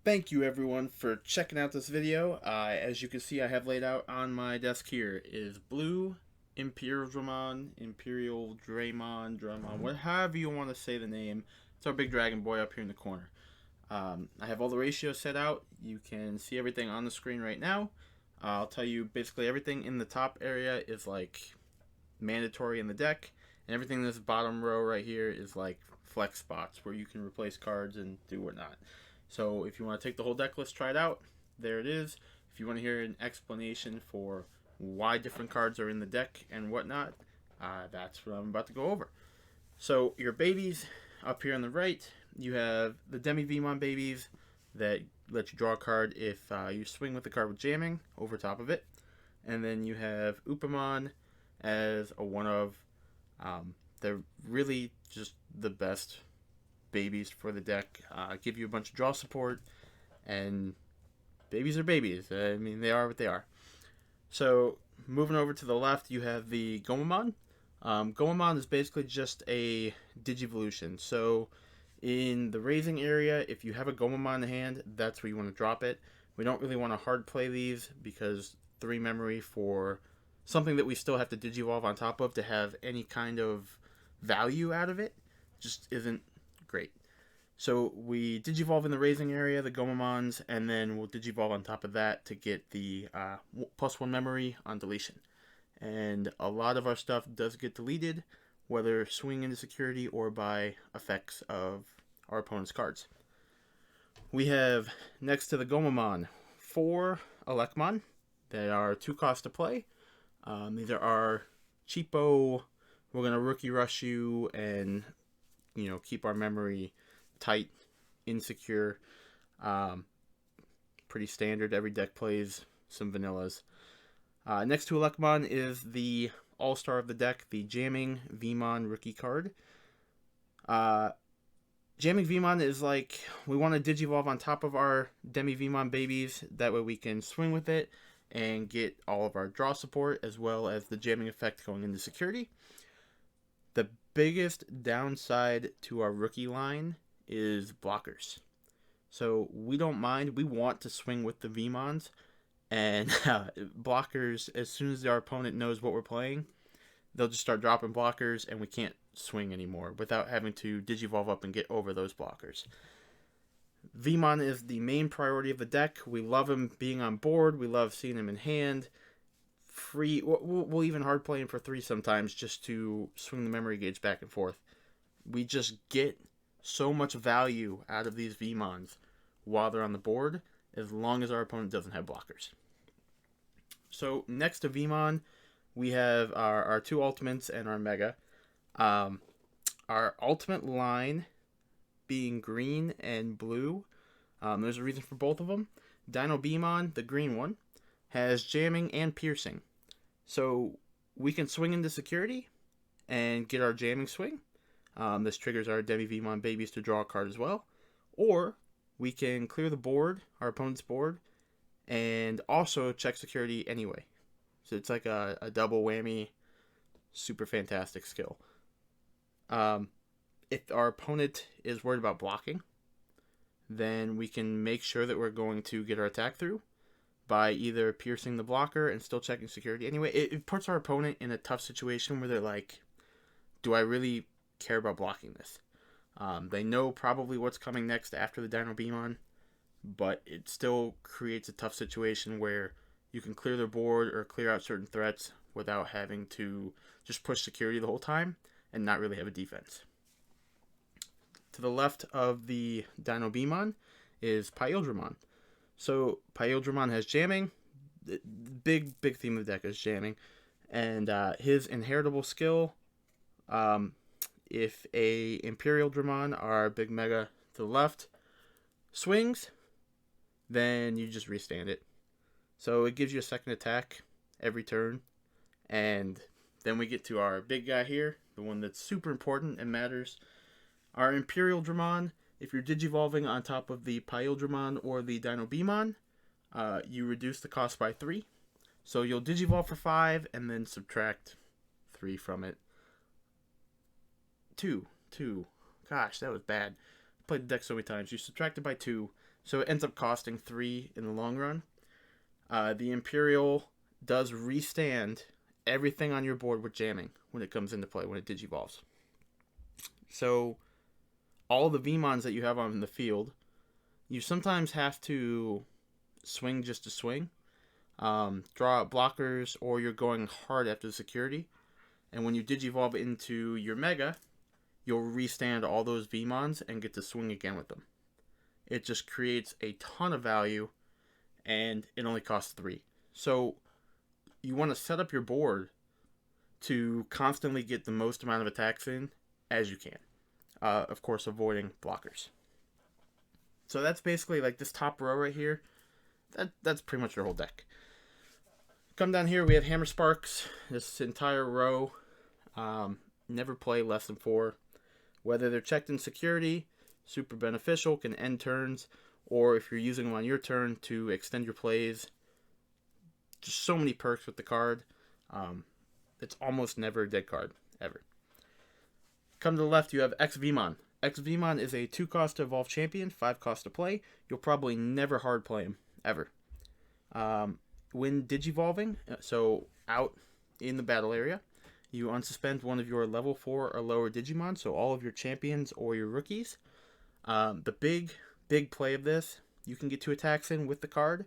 Thank you everyone for checking out this video. As you can see, I have laid out on my desk here is blue Imperial Dramon, whatever you want to say the name. It's our big dragon boy up here in the corner. I have all the ratios set out. You can see everything on the screen right now. I'll tell you basically everything in the top area is like mandatory in the deck, and everything in this bottom row right here is like flex spots where you can replace cards and do whatnot. So if you want to take the whole deck list, try it out, there it is. If you want to hear an explanation for why different cards are in the deck and whatnot, that's what I'm about to go over. So your babies up here on the right, you have the Demi Vmon babies that let you draw a card if you swing with the card with jamming over top of it. And then you have Upamon as a one of. They're really just the best babies for the deck. Give you a bunch of draw support, and babies are babies. I mean, they are what they are. So moving over to the left, you have the Gomamon. Gomamon is basically just a Digivolution. So in the raising area, if you have a Gomamon in hand, that's where you want to drop it. We don't really want to hard play these because 3 memory for something that we still have to Digivolve on top of to have any kind of value out of it just isn't great. So we Digivolve in the raising area, the Gomamons, and then we'll Digivolve on top of that to get the +1 memory on deletion. And a lot of our stuff does get deleted, whether swing into security or by effects of our opponent's cards. We have, next to the Gomamon, 4 Elecmon that are 2 cost to play. These are our cheapo, we're going to rookie rush you and, keep our memory tight, insecure. Pretty standard. Every deck plays some vanillas. Next to Elecmon is the all-star of the deck, the Jammin Vmon rookie card. Jammin Vmon is like, we want to Digivolve on top of our Demi Vmon babies. That way we can swing with it and get all of our draw support as well as the jamming effect going into security. The biggest downside to our rookie line is blockers. So we don't mind. We want to swing with the Vmons, and blockers, as soon as our opponent knows what we're playing, they'll just start dropping blockers, and we can't swing anymore without having to Digivolve up and get over those blockers. Vmon is the main priority of the deck. We love him being on board. We love seeing him in hand. Free. We'll even hard play him for 3 sometimes just to swing the memory gauge back and forth. We just get so much value out of these Vmons while they're on the board, as long as our opponent doesn't have blockers. So next to Vmon, we have our 2 ultimates and our Mega. Our ultimate line being green and blue. There's a reason for both of them. Dino Beamon, the green one, has jamming and piercing. So we can swing into security and get our jamming swing. This triggers our Demi Vmon babies to draw a card as well. Or we can clear the board, our opponent's board, and also check security anyway. So it's like a double whammy, super fantastic skill. If our opponent is worried about blocking, then we can make sure that we're going to get our attack through by either piercing the blocker and still checking security anyway. It puts our opponent in a tough situation where they're like, do I really care about blocking this? They know probably what's coming next after the Dino Beamon, but it still creates a tough situation where you can clear their board or clear out certain threats without having to just push security the whole time and not really have a defense. To the left of the Dino Beamon is Pyodramon. So Pyodramon has jamming. The big theme of the deck is jamming. And his inheritable skill, if a Imperial Dramon, our big mega to the left, swings, then you just restand it. So it gives you a second attack every turn. And then we get to our big guy here, the one that's super important and matters. Our Imperial Dramon, if you're Digivolving on top of the Pyodramon or the Dino Beamon, you reduce the cost by 3. So you'll Digivolve for 5 and then subtract 3 from it. 2. Gosh, that was bad. Played the deck so many times. You subtract it by 2, so it ends up costing 3 in the long run. The Imperial does restand everything on your board with jamming when it comes into play, when it digivolves. So all the VMons that you have on the field, you sometimes have to swing just to swing, draw out blockers, or you're going hard after the security. And when you digivolve into your Mega, you'll restand all those VMons and get to swing again with them. It just creates a ton of value, and it only costs 3. So you want to set up your board to constantly get the most amount of attacks in as you can. Of course, avoiding blockers. So that's basically like this top row right here. That's pretty much your whole deck. Come down here, we have Hammer Sparks. This entire row, never play less than 4. Whether they're checked in security, super beneficial, can end turns, or if you're using them on your turn to extend your plays. Just so many perks with the card. It's almost never a dead card, ever. Come to the left, you have X-Vmon. X-Vmon is a 2 cost to evolve champion, 5 cost to play. You'll probably never hard play him, ever. When digivolving, so out in the battle area, you unsuspend one of your level 4 or lower Digimon, so all of your champions or your rookies. The big play of this, you can get 2 attacks in with the card,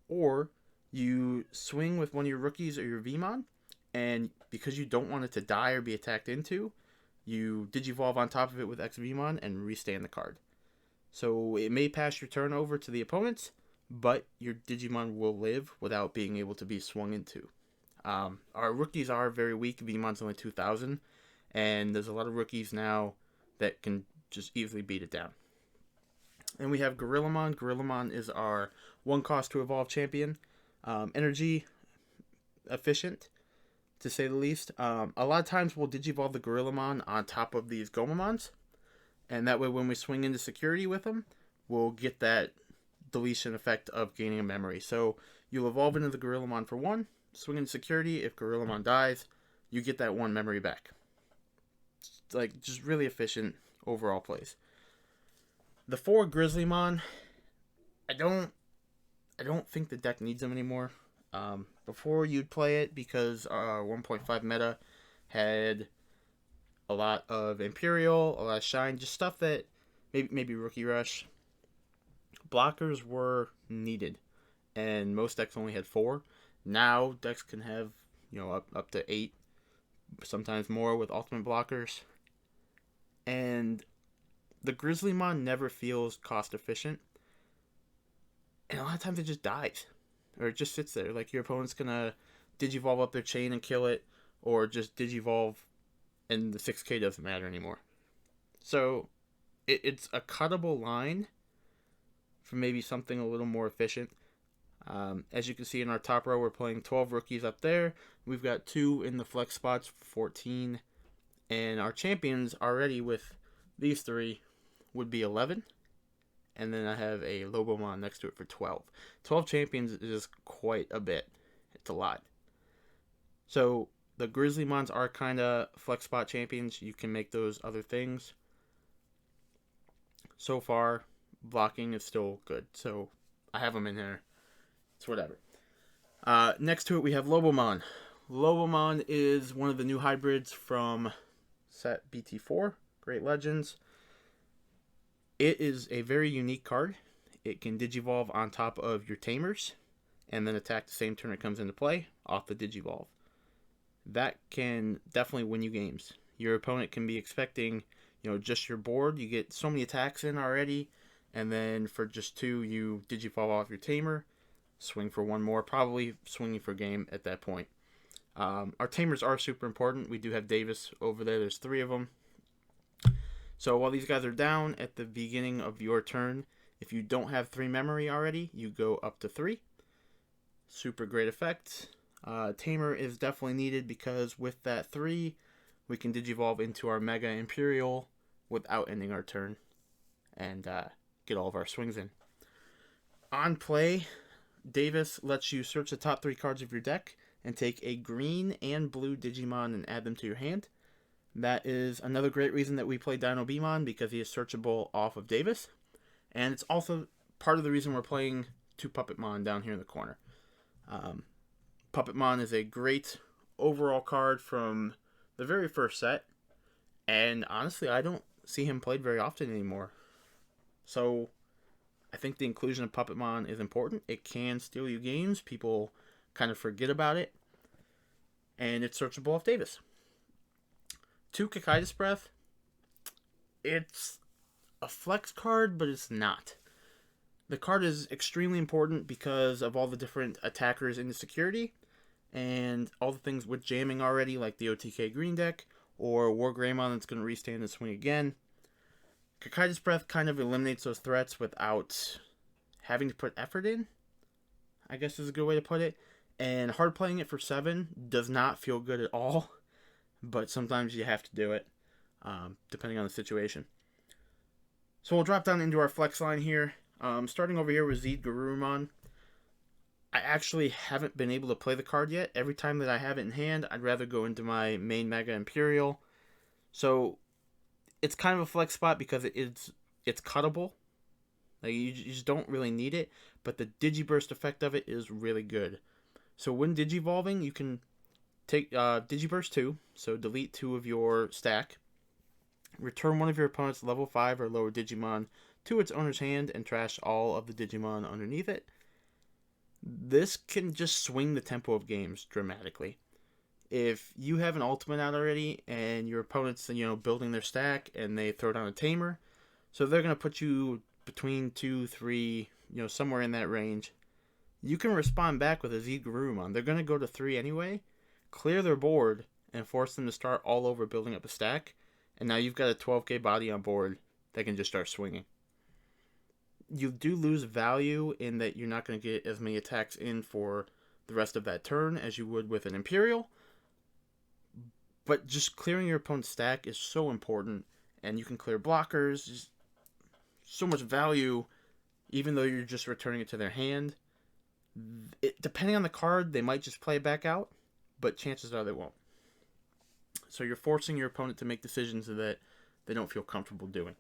or you swing with one of your rookies or your Vmon, and because you don't want it to die or be attacked into, you digivolve on top of it with X-Vmon and restand the card. So it may pass your turn over to the opponents, but your Digimon will live without being able to be swung into. Our rookies are very weak. Vmon's only 2,000, and there's a lot of rookies now that can just easily beat it down. And we have Gorillamon. Gorillamon is our 1 cost to evolve champion. Energy efficient, to say the least. A lot of times we'll digivolve the Gorillamon on top of these Gomamons, and that way when we swing into security with them, we'll get that deletion effect of gaining a memory. So you'll evolve into the Gorillamon for 1, swing into security. If Gorillamon dies, you get that 1 memory back. It's like just really efficient overall plays. The 4 Grizzlymon, I don't think the deck needs them anymore. Before you'd play it because 1.5 meta had a lot of Imperial, a lot of Shine, just stuff that maybe Rookie Rush. Blockers were needed, and most decks only had 4. Now decks can have up to 8, sometimes more with ultimate blockers. And the Grizzlymon never feels cost efficient, and a lot of times it just dies, or it just sits there. Like your opponent's gonna digivolve up their chain and kill it, or just digivolve and the 6k doesn't matter anymore. So it's a cuttable line for maybe something a little more efficient. As you can see in our top row, we're playing 12 rookies up there. We've got 2 in the flex spots for 14, and our champions already with these 3 would be 11. And then I have a Lobomon next to it for 12. 12 champions is quite a bit. It's a lot. So the Grizzlymons are kind of flex spot champions. You can make those other things. So far, blocking is still good. So I have them in there. It's whatever. Next to it, we have Lobomon. Lobomon is one of the new hybrids from set BT4, Great Legends. It is a very unique card. It can digivolve on top of your Tamers and then attack the same turn it comes into play off the digivolve. That can definitely win you games. Your opponent can be expecting, just your board. You get so many attacks in already, and then for just 2, you digivolve off your Tamer, swing for 1 more, probably swinging for game at that point. Our Tamers are super important. We do have Davis over there. There's 3 of them. So while these guys are down at the beginning of your turn, if you don't have 3 memory already, you go up to 3. Super great effect. Tamer is definitely needed because with that 3, we can digivolve into our Mega Imperial without ending our turn and get all of our swings in. On play, Davis lets you search the top 3 cards of your deck and take a green and blue Digimon and add them to your hand. That is another great reason that we play Dino Beamon, because he is searchable off of Davis. And it's also part of the reason we're playing 2 Puppetmon down here in the corner. Puppetmon is a great overall card from the very first set, and honestly, I don't see him played very often anymore. So, I think the inclusion of Puppetmon is important. It can steal you games. People kind of forget about it. And it's searchable off Davis. 2 Kikaitis Breath. It's a flex card, but it's not. The card is extremely important because of all the different attackers in the security and all the things with jamming already, like the OTK green deck or War Greymon that's going to restand and swing again. Kikaitis Breath kind of eliminates those threats without having to put effort in, I guess is a good way to put it. And hard playing it for 7 does not feel good at all, but sometimes you have to do it, depending on the situation. So we'll drop down into our flex line here. Starting over here with Zed Garurumon. I actually haven't been able to play the card yet. Every time that I have it in hand, I'd rather go into my main Mega Imperial. So it's kind of a flex spot because it's cuttable. Like you just don't really need it, but the Digiburst effect of it is really good. So when Digivolving, you can take Digiburst 2, so delete 2 of your stack, return one of your opponent's level 5 or lower Digimon to its owner's hand, and trash all of the Digimon underneath it. This can just swing the tempo of games dramatically. If you have an ultimate out already, and your opponent's building their stack, and they throw down a Tamer, so they're going to put you between 2, 3, somewhere in that range. You can respond back with a Zed Garurumon. They're going to go to 3 anyway, clear their board, and force them to start all over building up a stack. And now you've got a 12k body on board that can just start swinging. You do lose value in that you're not going to get as many attacks in for the rest of that turn as you would with an Imperial. But just clearing your opponent's stack is so important. And you can clear blockers. Just so much value, even though you're just returning it to their hand. Depending on the card, they might just play it back out, but chances are they won't. So you're forcing your opponent to make decisions that they don't feel comfortable doing.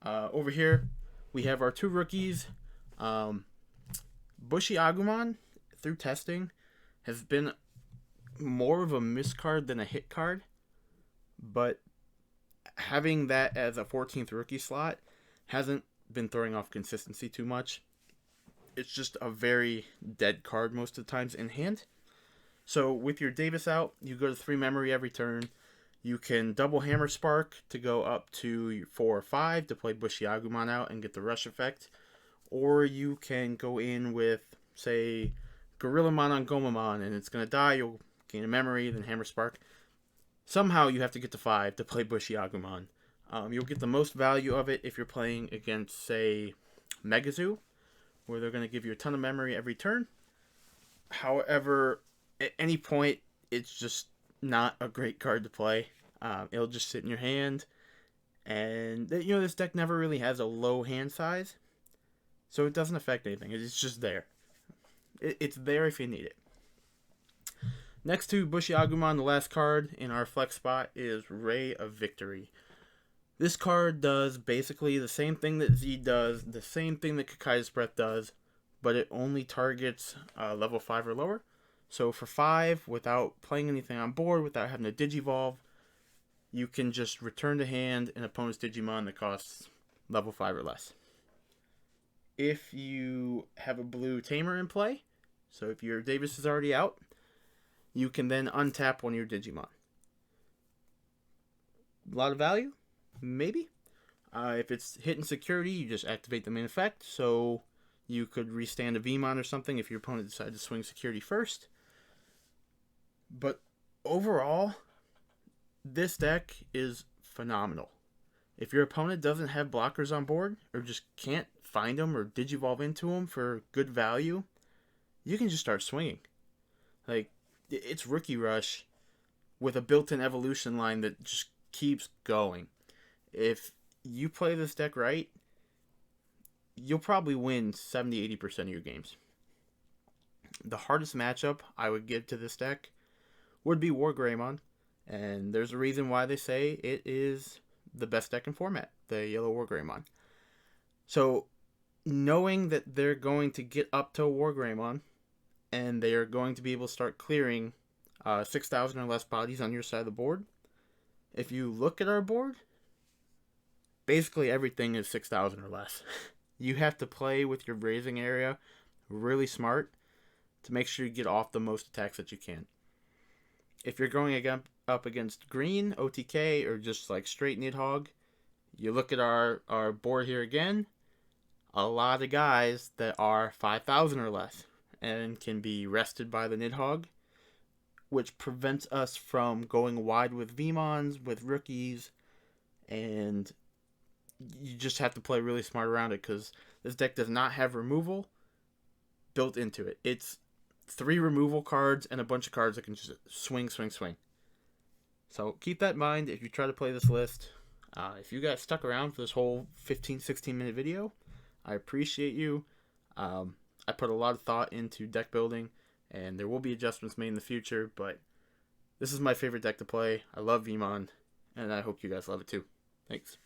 Over here, we have our 2 rookies. Bushi Agumon, through testing, has been more of a miss card than a hit card, but having that as a 14th rookie slot hasn't been throwing off consistency too much. It's just a very dead card most of the times in hand. So with your Davis out, you go to 3 memory every turn. You can double Hammer Spark to go up to 4 or 5 to play Bushi Agumon out and get the rush effect. Or you can go in with, say, Gorillamon on Gomamon, and it's going to die. You'll gain a memory, then Hammer Spark. Somehow you have to get to 5 to play Bushi Agumon. You'll get the most value of it if you're playing against, say, Megazoo, where they're going to give you a ton of memory every turn. However, at any point, it's just not a great card to play. It'll just sit in your hand. And, this deck never really has a low hand size. So it doesn't affect anything. It's just there. It's there if you need it. Next to Bushi Agumon, the last card in our flex spot is Ray of Victory. This card does basically the same thing that Zed does, the same thing that Kikaitis Breath does, but it only targets level 5 or lower. So for 5, without playing anything on board, without having to Digivolve, you can just return to hand an opponent's Digimon that costs level 5 or less. If you have a blue Tamer in play, so if your Davis is already out, you can then untap one of your Digimon. A lot of value? Maybe. If it's hitting security, you just activate the main effect, so you could restand a Vmon or something if your opponent decides to swing security first. But overall, this deck is phenomenal. If your opponent doesn't have blockers on board, or just can't find them or Digivolve into them for good value, you can just start swinging. Like, it's Rookie Rush with a built-in evolution line that just keeps going. If you play this deck right, you'll probably win 70-80% of your games. The hardest matchup I would give to this deck would be War Greymon, and there's a reason why they say it is the best deck in format, the Yellow War Greymon. So, knowing that they're going to get up to a Wargreymon, and they are going to be able to start clearing 6,000 or less bodies on your side of the board. If you look at our board, basically everything is 6,000 or less. You have to play with your raising area really smart to make sure you get off the most attacks that you can. If you're going up against green, OTK, or just like straight Nidhogg, you look at our board here again, a lot of guys that are 5,000 or less and can be rested by the Nidhogg, which prevents us from going wide with VMons, with rookies, and you just have to play really smart around it because this deck does not have removal built into it. It's 3 removal cards and a bunch of cards that can just swing. So keep that in mind if you try to play this list. If you guys stuck around for this whole 15-16 minute video, I appreciate you. I put a lot of thought into deck building, and there will be adjustments made in the future, but this is my favorite deck to play. I love VMon, and I hope you guys love it too. Thanks.